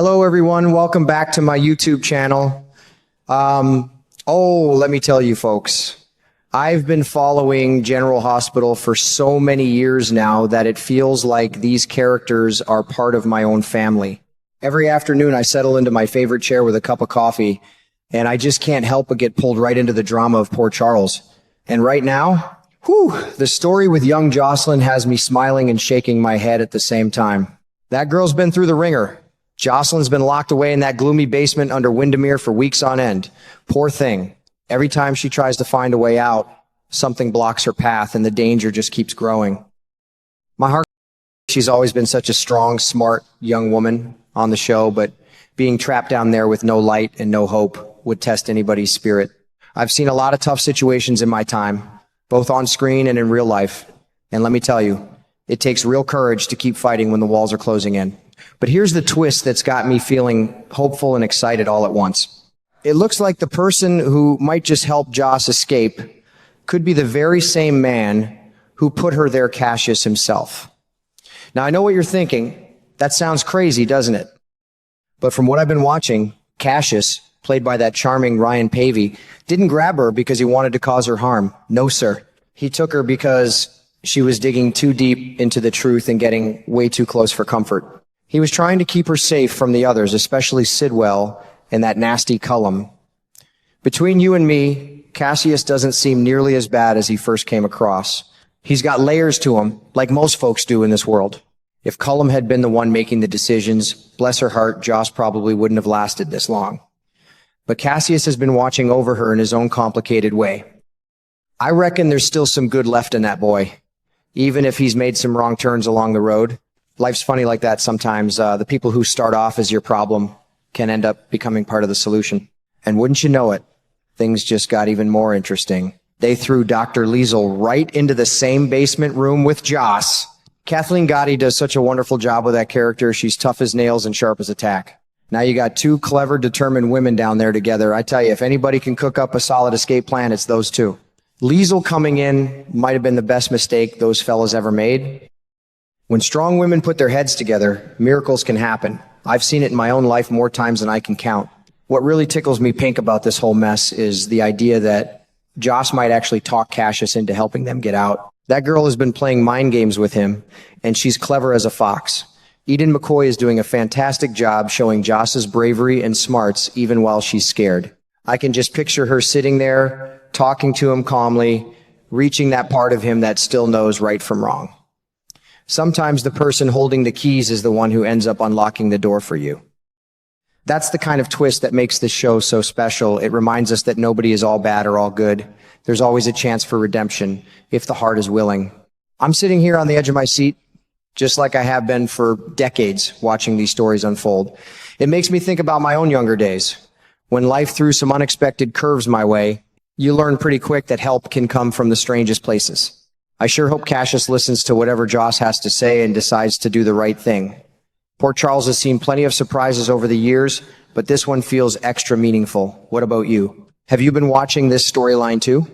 Hello, everyone. Welcome back to my YouTube channel. Let me tell you, folks, I've been following General Hospital for so many years now that it feels like these characters are part of my own family. Every afternoon, I settle into my favorite chair with a cup of coffee, and I just can't help but get pulled right into the drama of poor Charles. And right now, the story with young Jocelyn has me smiling and shaking my head at the same time. That girl's been through the ringer. Jocelyn's been locked away in that gloomy basement under Windermere for weeks on end. Poor thing. Every time she tries to find a way out, something blocks her path and the danger just keeps growing. My heart, she's always been such a strong, smart young woman on the show, but being trapped down there with no light and no hope would test anybody's spirit. I've seen a lot of tough situations in my time, both on screen and in real life. And let me tell you, it takes real courage to keep fighting when the walls are closing in. But here's the twist that's got me feeling hopeful and excited all at once. It looks like the person who might just help Joss escape could be the very same man who put her there, Cassius himself. Now, I know what you're thinking. That sounds crazy, doesn't it? But from what I've been watching, Cassius, played by that charming Ryan Pavey, didn't grab her because he wanted to cause her harm. No, sir. He took her because she was digging too deep into the truth and getting way too close for comfort. He was trying to keep her safe from the others, especially Sidwell and that nasty Cullum. Between you and me, Cassius doesn't seem nearly as bad as he first came across. He's got layers to him, like most folks do in this world. If Cullum had been the one making the decisions, bless her heart, Joss probably wouldn't have lasted this long. But Cassius has been watching over her in his own complicated way. I reckon there's still some good left in that boy, even if he's made some wrong turns along the road. Life's funny like that sometimes. The people who start off as your problem can end up becoming part of the solution. And wouldn't you know it, things just got even more interesting. They threw Dr. Liesel right into the same basement room with Joss. Kathleen Gotti does such a wonderful job with that character. She's tough as nails and sharp as a tack. Now you got two clever, determined women down there together. I tell you, if anybody can cook up a solid escape plan, it's those two. Liesel coming in might have been the best mistake those fellas ever made. When strong women put their heads together, miracles can happen. I've seen it in my own life more times than I can count. What really tickles me pink about this whole mess is the idea that Joss might actually talk Cassius into helping them get out. That girl has been playing mind games with him, and she's clever as a fox. Eden McCoy is doing a fantastic job showing Joss's bravery and smarts even while she's scared. I can just picture her sitting there, talking to him calmly, reaching that part of him that still knows right from wrong. Sometimes the person holding the keys is the one who ends up unlocking the door for you. That's the kind of twist that makes this show so special. It reminds us that nobody is all bad or all good. There's always a chance for redemption, if the heart is willing. I'm sitting here on the edge of my seat, just like I have been for decades, watching these stories unfold. It makes me think about my own younger days. When life threw some unexpected curves my way, you learn pretty quick that help can come from the strangest places. I sure hope Cassius listens to whatever Joss has to say and decides to do the right thing. Poor Charles has seen plenty of surprises over the years, but this one feels extra meaningful. What about you? Have you been watching this storyline too?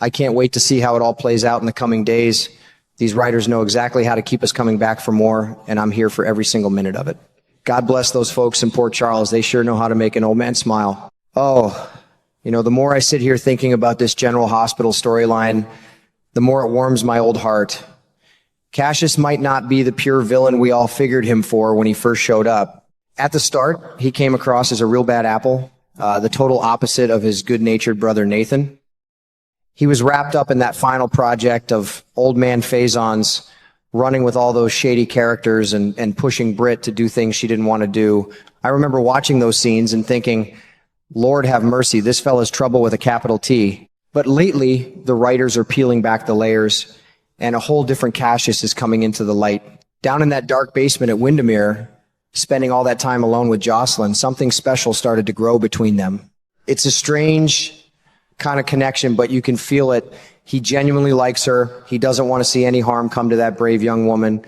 I can't wait to see how it all plays out in the coming days. These writers know exactly how to keep us coming back for more, and I'm here for every single minute of it. God bless those folks in Port Charles. They sure know how to make an old man smile. The more I sit here thinking about this General Hospital storyline, the more it warms my old heart. Cassius might not be the pure villain we all figured him for when he first showed up. At the start, he came across as a real bad apple, the total opposite of his good-natured brother Nathan. He was wrapped up in that final project of old man Faison's running with all those shady characters and pushing Britt to do things she didn't want to do. I remember watching those scenes and thinking, Lord have mercy, this fella's trouble with a capital T. But lately, the writers are peeling back the layers, and a whole different Cassius is coming into the light. Down in that dark basement at Windermere, spending all that time alone with Jocelyn, something special started to grow between them. It's a strange kind of connection, but you can feel it. He genuinely likes her. He doesn't want to see any harm come to that brave young woman.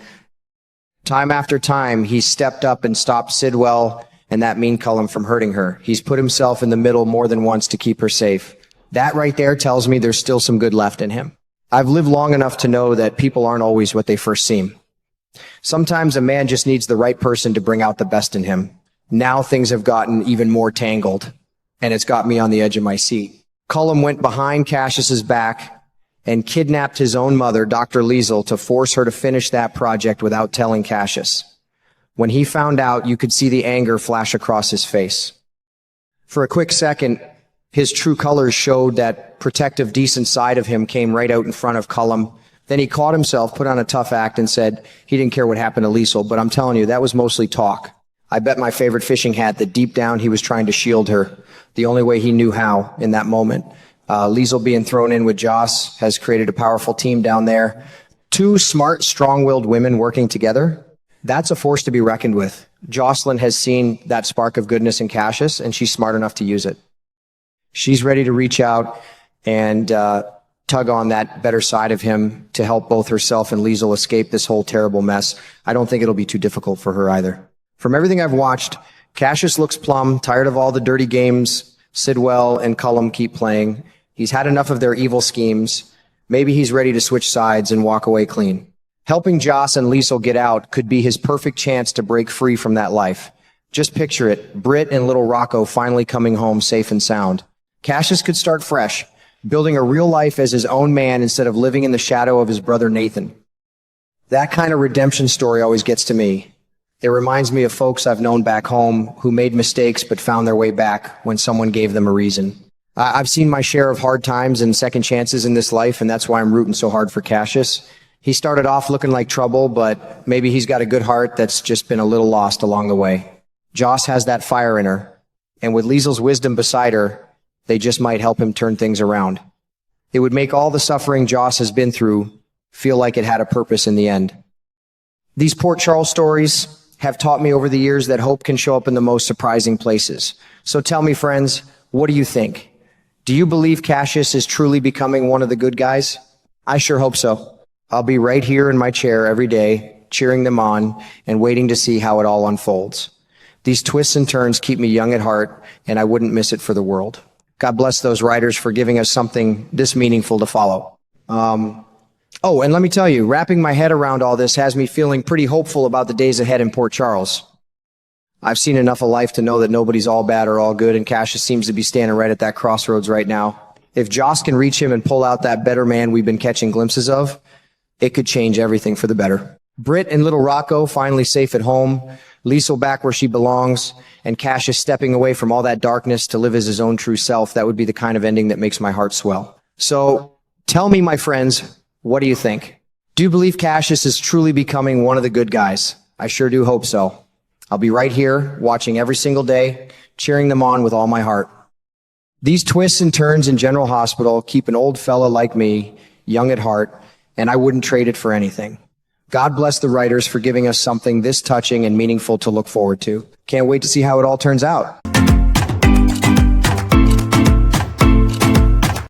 Time after time, he's stepped up and stopped Sidwell and that mean Cullum from hurting her. He's put himself in the middle more than once to keep her safe. That right there tells me there's still some good left in him. I've lived long enough to know that people aren't always what they first seem. Sometimes a man just needs the right person to bring out the best in him. Now things have gotten even more tangled, and it's got me on the edge of my seat. Cullum went behind Cassius's back and kidnapped his own mother, Dr. Liesel, to force her to finish that project without telling Cassius. When he found out, you could see the anger flash across his face. For a quick second, his true colors showed. That protective, decent side of him came right out in front of Cullum. Then he caught himself, put on a tough act, and said he didn't care what happened to Liesel, but I'm telling you, that was mostly talk. I bet my favorite fishing hat that deep down he was trying to shield her, the only way he knew how in that moment. Liesel being thrown in with Joss has created a powerful team down there. Two smart, strong-willed women working together. That's a force to be reckoned with. Jocelyn has seen that spark of goodness in Cassius, and she's smart enough to use it. She's ready to reach out and tug on that better side of him to help both herself and Liesel escape this whole terrible mess. I don't think it'll be too difficult for her either. From everything I've watched, Cassius looks plumb, tired of all the dirty games Sidwell and Cullum keep playing. He's had enough of their evil schemes. Maybe he's ready to switch sides and walk away clean. Helping Joss and Liesel get out could be his perfect chance to break free from that life. Just picture it, Britt and little Rocco finally coming home safe and sound. Cassius could start fresh, building a real life as his own man instead of living in the shadow of his brother Nathan. That kind of redemption story always gets to me. It reminds me of folks I've known back home who made mistakes but found their way back when someone gave them a reason. I've seen my share of hard times and second chances in this life, and that's why I'm rooting so hard for Cassius. He started off looking like trouble, but maybe he's got a good heart that's just been a little lost along the way. Joss has that fire in her, and with Liesel's wisdom beside her, they just might help him turn things around. It would make all the suffering Joss has been through feel like it had a purpose in the end. These Port Charles stories have taught me over the years that hope can show up in the most surprising places. So tell me, friends, what do you think? Do you believe Cassius is truly becoming one of the good guys? I sure hope so. I'll be right here in my chair every day, cheering them on and waiting to see how it all unfolds. These twists and turns keep me young at heart, and I wouldn't miss it for the world. God bless those writers for giving us something this meaningful to follow. Oh, and let me tell you, wrapping my head around all this has me feeling pretty hopeful about the days ahead in Port Charles. I've seen enough of life to know that nobody's all bad or all good, and Cassius seems to be standing right at that crossroads right now. If Joss can reach him and pull out that better man we've been catching glimpses of, it could change everything for the better. Britt and little Rocco finally safe at home, Liesel back where she belongs, and Cassius stepping away from all that darkness to live as his own true self. That would be the kind of ending that makes my heart swell. So tell me, my friends, what do you think? Do you believe Cassius is truly becoming one of the good guys? I sure do hope so. I'll be right here, watching every single day, cheering them on with all my heart. These twists and turns in General Hospital keep an old fella like me young at heart, and I wouldn't trade it for anything. God bless the writers for giving us something this touching and meaningful to look forward to. Can't wait to see how it all turns out.